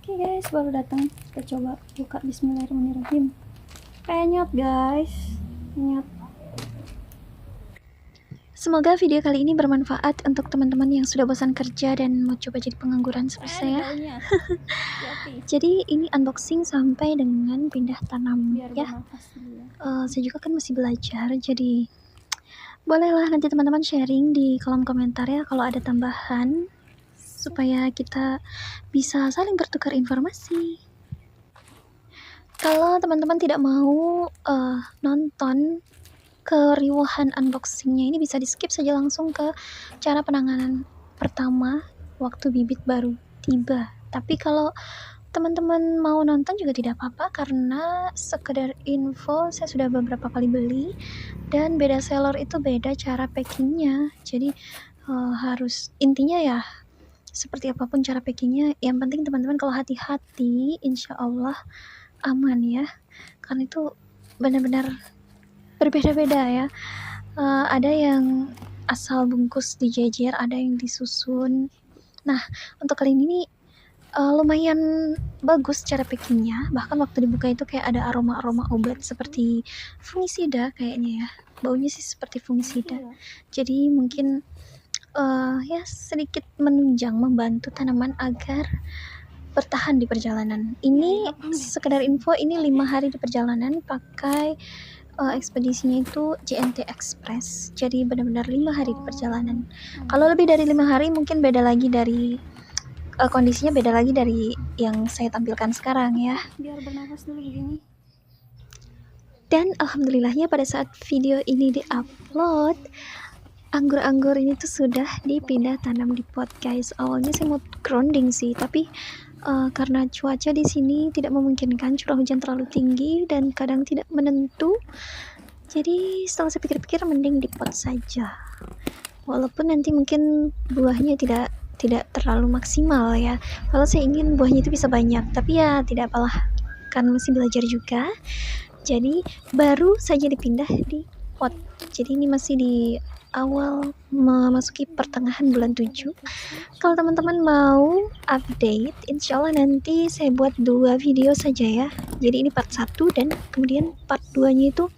Oke guys, baru datang. Kita coba buka. Bismillahirrahmanirrahim. Kayak nyot guys, nyot. Semoga video kali ini bermanfaat untuk teman-teman yang sudah bosan kerja dan mau coba jadi pengangguran seperti saya. Jadi ini unboxing sampai dengan pindah tanam ya. Saya juga kan masih belajar, jadi bolehlah nanti teman-teman sharing di kolom komentar ya kalau ada tambahan, supaya kita bisa saling bertukar informasi. Kalau teman-teman tidak mau nonton keriuhan unboxingnya, ini bisa di skip saja langsung ke cara penanganan pertama waktu bibit baru tiba. Tapi kalau teman-teman mau nonton juga tidak apa-apa, karena sekedar info saya sudah beberapa kali beli dan beda seller itu beda cara packingnya. Jadi harus, intinya ya seperti apapun cara packingnya, yang penting teman-teman kalau hati-hati insya Allah aman ya, karena itu benar-benar berbeda-beda ya. Ada yang asal bungkus dijejer, ada yang disusun. Nah, untuk kali ini lumayan bagus cara packingnya. Bahkan waktu dibuka itu kayak ada aroma-aroma obat seperti fungisida kayaknya ya. Baunya sih seperti fungisida. Jadi mungkin ya sedikit menunjang, membantu tanaman agar bertahan di perjalanan. Ini sekedar info, ini 5 hari di perjalanan pakai ekspedisinya itu JNT Express, jadi benar-benar 5 hari di perjalanan. Kalau lebih dari 5 hari mungkin beda lagi dari kondisinya, beda lagi dari yang saya tampilkan sekarang ya. Biar bernafas dulu begini. Dan alhamdulillahnya pada saat video ini diupload, anggur-anggur ini tuh sudah dipindah tanam di pot guys. Awalnya saya mau grounding sih, tapi karena cuaca di sini tidak memungkinkan, curah hujan terlalu tinggi dan kadang tidak menentu, jadi setelah saya pikir-pikir mending di pot saja. Walaupun nanti mungkin buahnya tidak terlalu maksimal ya. Kalau saya ingin buahnya itu bisa banyak, tapi ya tidak apalah, kan masih belajar juga. Jadi baru saja dipindah di pot. Jadi ini masih di awal memasuki pertengahan bulan 7. Kalau teman-teman mau update, insya Allah nanti saya buat 2 video saja ya. Jadi ini part 1 dan kemudian part 2 nya itu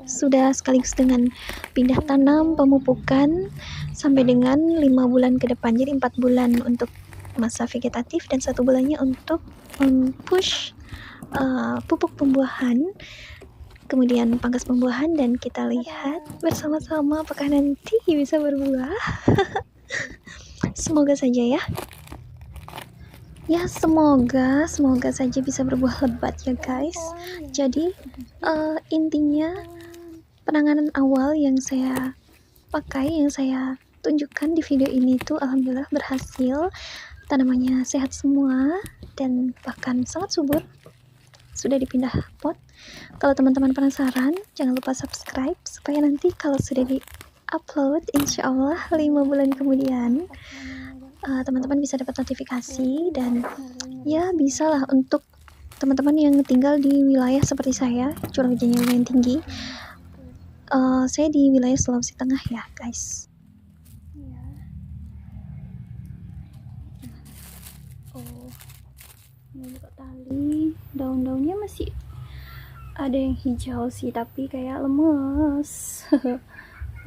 sudah sekaligus dengan pindah tanam, pemupukan sampai dengan 5 bulan ke depan. Jadi 4 bulan untuk masa vegetatif dan 1 bulannya untuk push pupuk pembuahan, kemudian pangkas pembuahan, dan kita lihat bersama-sama apakah nanti bisa berbuah. Semoga saja ya. Ya semoga saja bisa berbuah lebat ya guys. Jadi intinya penanganan awal yang saya pakai, yang saya tunjukkan di video ini tuh alhamdulillah berhasil. Tanamannya sehat semua dan bahkan sangat subur. Sudah dipindah pot. Kalau teman-teman penasaran, jangan lupa subscribe supaya nanti kalau sudah di-upload insya Allah 5 bulan kemudian teman-teman bisa dapat notifikasi. Dan ya bisalah untuk teman-teman yang tinggal di wilayah seperti saya, curah hujannya lumayan tinggi. Saya di wilayah Sulawesi Tengah ya guys. Ini buka tali, daun-daunnya masih ada yang hijau sih, tapi kayak lemes.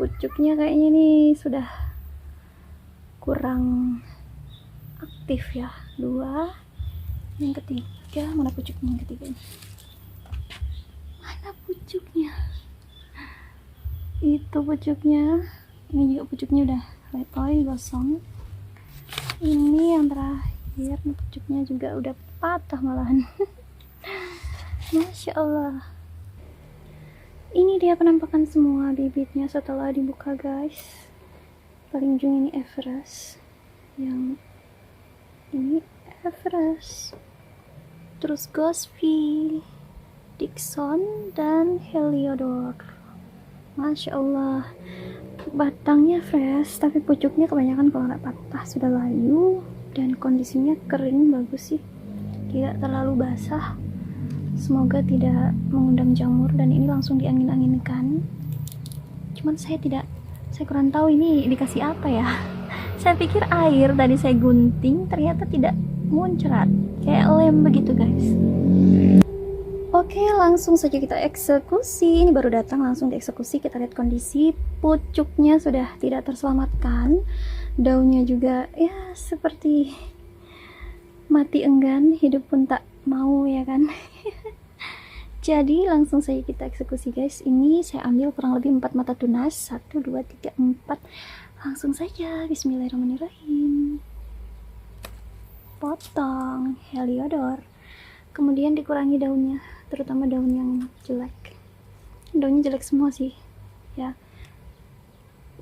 Pucuknya kayaknya nih sudah kurang aktif ya. 2, yang ketiga mana pucuknya? Yang ketiga ini mana pucuknya? Itu pucuknya. Ini juga pucuknya udah letoy, gosong. Ini yang terakhir, pucuknya juga udah patah malahan. Masya Allah. Ini dia penampakan semua bibitnya setelah dibuka guys. Paling ujung ini Everest, yang ini Everest, terus Gospi, Dixon, dan Heliodor. Masya Allah, batangnya fresh tapi pucuknya kebanyakan kalau nggak patah sudah layu dan kondisinya kering bagus sih, tidak terlalu basah. Semoga tidak mengundang jamur, dan ini langsung diangin-anginkan. Cuman saya kurang tahu ini dikasih apa ya. Saya pikir air, tadi saya gunting ternyata tidak muncrat kayak lem begitu guys. Oke, langsung saja kita eksekusi. Ini baru datang, langsung dieksekusi. Kita lihat kondisi pucuknya sudah tidak terselamatkan, daunnya juga ya seperti mati enggan, hidup pun tak mau ya kan. Jadi langsung saja kita eksekusi guys. Ini saya ambil kurang lebih 4 mata tunas, 1, 2, 3, 4. Langsung saja, bismillahirrahmanirrahim. Potong Heliodor, kemudian dikurangi daunnya, terutama daun yang jelek. Daunnya jelek semua sih ya,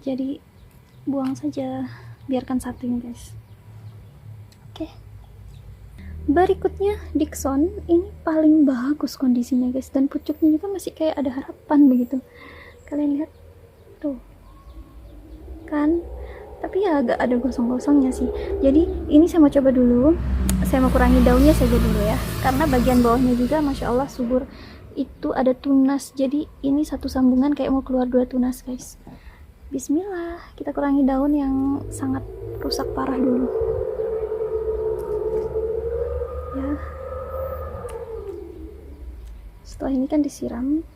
jadi buang saja, biarkan satu ini guys. Oke, berikutnya Dickson. Ini paling bagus kondisinya guys, dan pucuknya juga masih kayak ada harapan begitu. Kalian lihat tuh kan, tapi ya agak ada gosong-gosongnya sih. Jadi ini saya mau coba dulu, saya mau kurangi daunnya saja dulu ya, karena bagian bawahnya juga masya Allah subur. Itu ada tunas, jadi ini satu sambungan kayak mau keluar 2 tunas guys. Bismillah, kita kurangi daun yang sangat rusak parah dulu ya. Setelah ini kan disiram.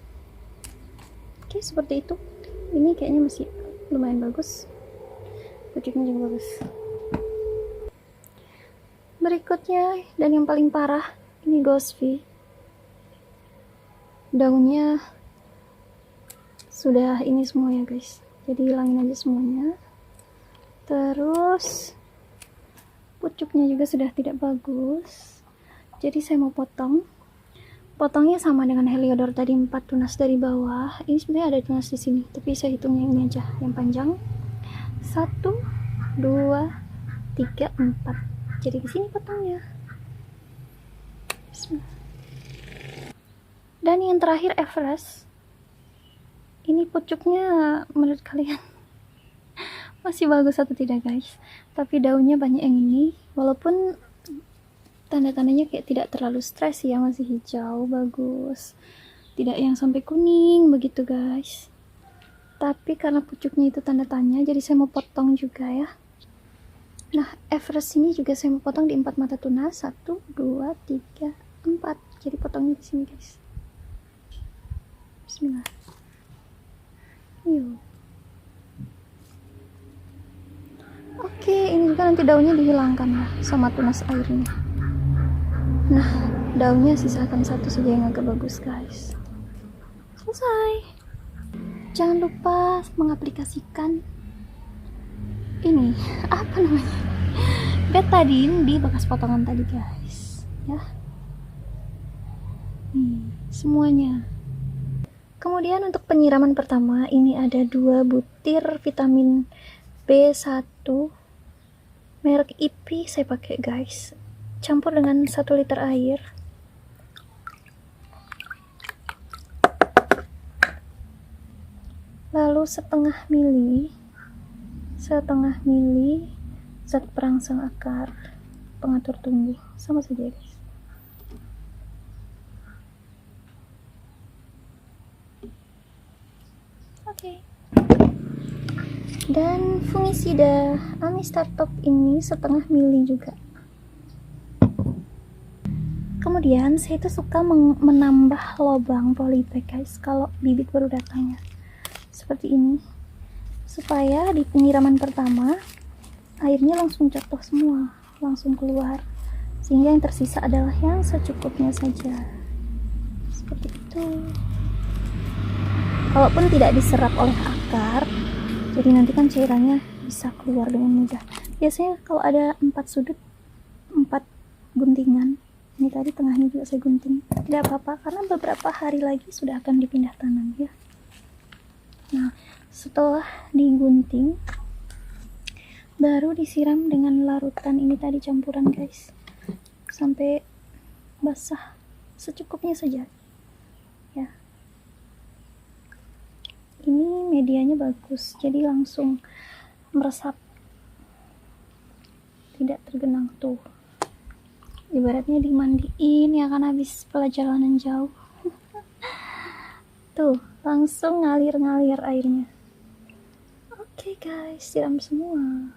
Oke, seperti itu. Ini kayaknya masih lumayan bagus, pucuknya juga bagus. Berikutnya dan yang paling parah, ini Ghostfy. Daunnya sudah ini semua ya guys, jadi hilangin aja semuanya. Terus pucuknya juga sudah tidak bagus, jadi saya mau potong. Potongnya sama dengan Heliodor tadi, 4 tunas dari bawah. Ini sebenarnya ada tunas di sini, tapi saya hitungnya ini aja yang panjang. 1, 2, 3, 4. Jadi di sini potongnya. Bismillah. Dan yang terakhir Everest. Ini pucuknya menurut kalian masih bagus atau tidak guys? Tapi daunnya banyak yang ini, walaupun tanda-tandanya kayak tidak terlalu stres ya, masih hijau bagus, tidak yang sampai kuning begitu guys. Tapi karena pucuknya itu tanda tanya, jadi saya mau potong juga ya. Nah, Everest ini juga saya mau potong di 4 mata tunas, 1, 2, 3, 4. Jadi potongnya di sini guys. Bismillah. Yuk. Oke, ini juga nanti daunnya dihilangkan ya sama tunas airnya. Nah, daunnya sisakan 1 saja yang agak bagus guys. Selesai. Jangan lupa mengaplikasikan ini, apa namanya, betadine di bekas potongan tadi guys ya. Semuanya. Kemudian untuk penyiraman pertama, ini ada 2 butir vitamin B1 merek IP saya pakai guys, campur dengan 1 liter air. Lalu setengah mili zat perangsang akar pengatur tumbuh, sama saja guys. Oke. Dan fungisida Amistatop ini setengah mili juga. Kemudian saya itu suka menambah lubang polybag guys kalau bibit baru datang ya, seperti ini, supaya di penyiraman pertama airnya langsung jatuh semua, langsung keluar, sehingga yang tersisa adalah yang secukupnya saja, seperti itu. Kalaupun tidak diserap oleh akar, jadi nanti kan cairannya bisa keluar dengan mudah. Biasanya kalau ada 4 sudut, 4 guntingan, ini tadi tengahnya juga saya gunting, tidak apa-apa karena beberapa hari lagi sudah akan dipindah tanam ya. Nah, setelah digunting baru disiram dengan larutan ini tadi, campuran guys, sampai basah, secukupnya saja ya. Ini medianya bagus, jadi langsung meresap, tidak tergenang tuh, ibaratnya dimandiin ya kan habis perjalanan jauh. Tuh langsung ngalir airnya. Oke guys, siram semua.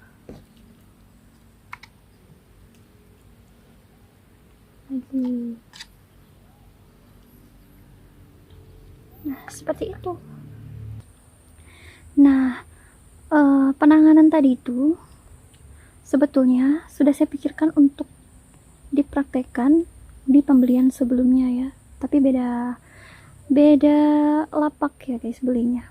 lagi. Nah, seperti itu. Nah, penanganan tadi itu sebetulnya sudah saya pikirkan untuk dipraktekkan di pembelian sebelumnya ya, tapi beda lapak ya guys belinya.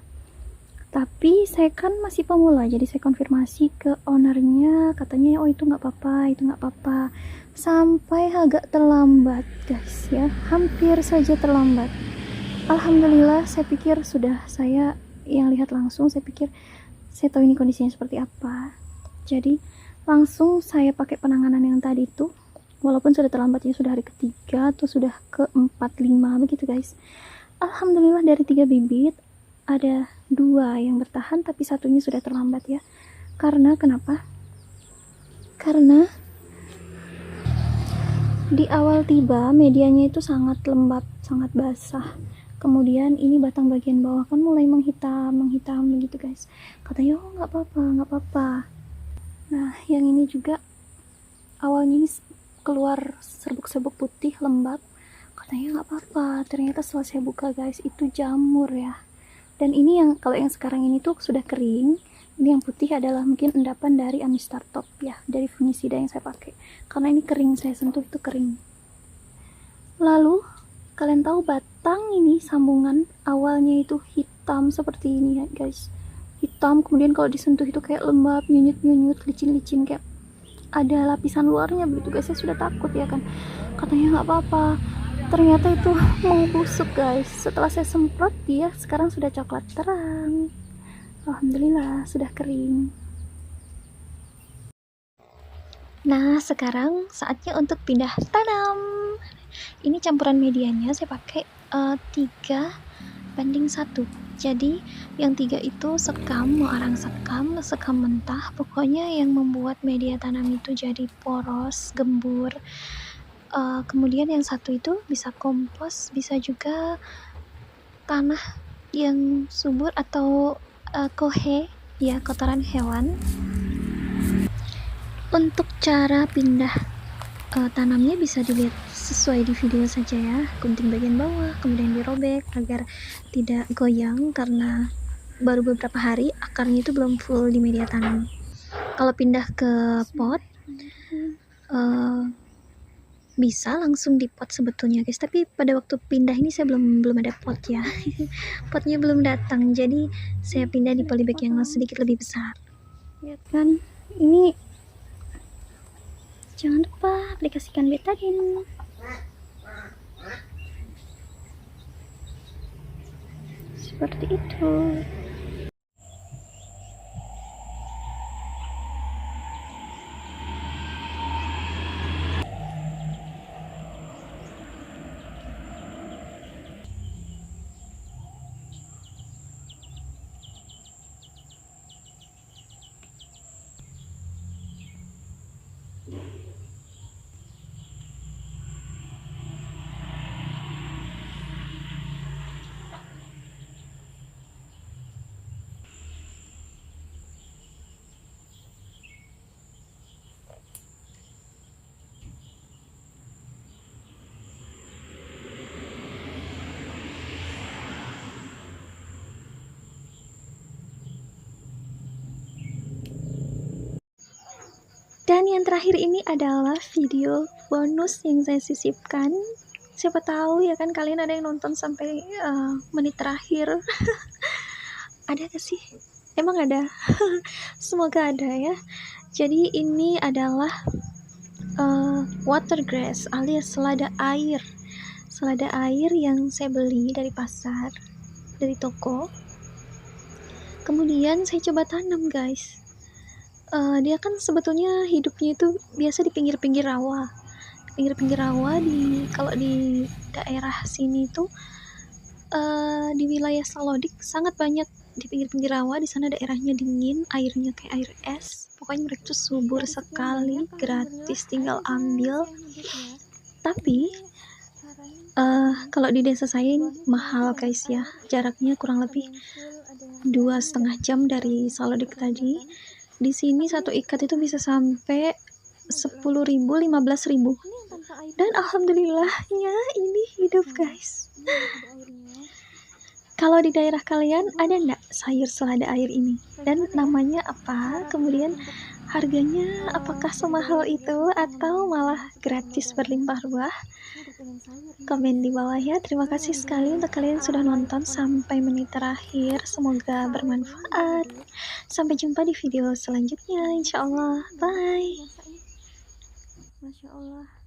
Tapi saya kan masih pemula, jadi saya konfirmasi ke ownernya, katanya oh itu nggak apa-apa, sampai agak terlambat guys ya, hampir saja terlambat. Alhamdulillah, saya pikir sudah saya yang lihat langsung, saya pikir saya tahu ini kondisinya seperti apa, jadi langsung saya pakai penanganan yang tadi itu, walaupun sudah terlambatnya sudah hari ketiga atau sudah ke-4, 5 begitu guys. Alhamdulillah dari 3 bibit ada 2 yang bertahan, tapi satunya sudah terlambat ya. Karena kenapa? Karena di awal tiba medianya itu sangat lembab, sangat basah. Kemudian ini batang bagian bawah kan mulai menghitam begitu guys. Katanya oh nggak apa-apa. Nah yang ini juga awalnya ini keluar serbuk-serbuk putih lembab. Katanya nggak apa-apa. Ternyata setelah saya buka guys, itu jamur ya. Dan ini yang kalau yang sekarang ini tuh sudah kering. Ini yang putih adalah mungkin endapan dari Amistar Top ya, dari fungisida yang saya pakai. Karena ini kering, saya sentuh itu kering. Lalu kalian tahu batang ini sambungan awalnya itu hitam seperti ini ya guys. Hitam, kemudian kalau disentuh itu kayak lembab, nyunyut, licin-licin, kayak ada lapisan luarnya begitu guys. Saya sudah takut ya kan. Katanya nggak apa-apa. Ternyata itu mau busuk guys. Setelah saya semprot, dia sekarang sudah coklat terang. Alhamdulillah sudah kering. Nah, sekarang saatnya untuk pindah tanam. Ini campuran medianya saya pakai 3:1. Jadi yang 3 itu sekam, mau arang sekam mentah, pokoknya yang membuat media tanam itu jadi poros, gembur. Kemudian yang 1 itu bisa kompos, bisa juga tanah yang subur atau kohe ya, kotoran hewan. Untuk cara pindah tanamnya bisa dilihat sesuai di video saja ya, gunting bagian bawah kemudian dirobek agar tidak goyang karena baru beberapa hari akarnya itu belum full di media tanam. Kalau pindah ke pot bisa langsung di pot sebetulnya guys, tapi pada waktu pindah ini saya belum ada pot ya. Potnya belum datang, jadi saya pindah di polybag yang sedikit lebih besar. Lihat kan, ini jangan lupa aplikasikan betadine. Seperti itu. Dan yang terakhir ini adalah video bonus yang saya sisipkan. Siapa tahu ya kan kalian ada yang nonton sampai menit terakhir. Ada gak sih? Emang ada? Semoga ada ya. Jadi ini adalah watergrass alias selada air. Selada air yang saya beli dari pasar, dari toko. Kemudian saya coba tanam guys. Dia kan sebetulnya hidupnya itu biasa di pinggir-pinggir rawa. Pinggir-pinggir rawa kalau di daerah sini tuh di wilayah Salodik sangat banyak di pinggir-pinggir rawa. Di sana daerahnya dingin, airnya kayak air es. Pokoknya mereka tuh subur sekali, gratis, tinggal ambil. Tapi kalau di desa saya ini mahal guys ya. Jaraknya kurang lebih 2,5 jam dari Salodik tadi. Di sini satu ikat itu bisa sampai 10.000, 15.000. Dan alhamdulillahnya ini hidup guys. Kalau di daerah kalian ada nggak sayur selada air ini? Dan namanya apa? Kemudian harganya apakah semahal itu atau malah gratis berlimpah ruah? Komen di bawah ya. Terima kasih sekali untuk kalian sudah nonton sampai menit terakhir. Semoga bermanfaat. Sampai jumpa di video selanjutnya, insya Allah. Bye. Masya Allah.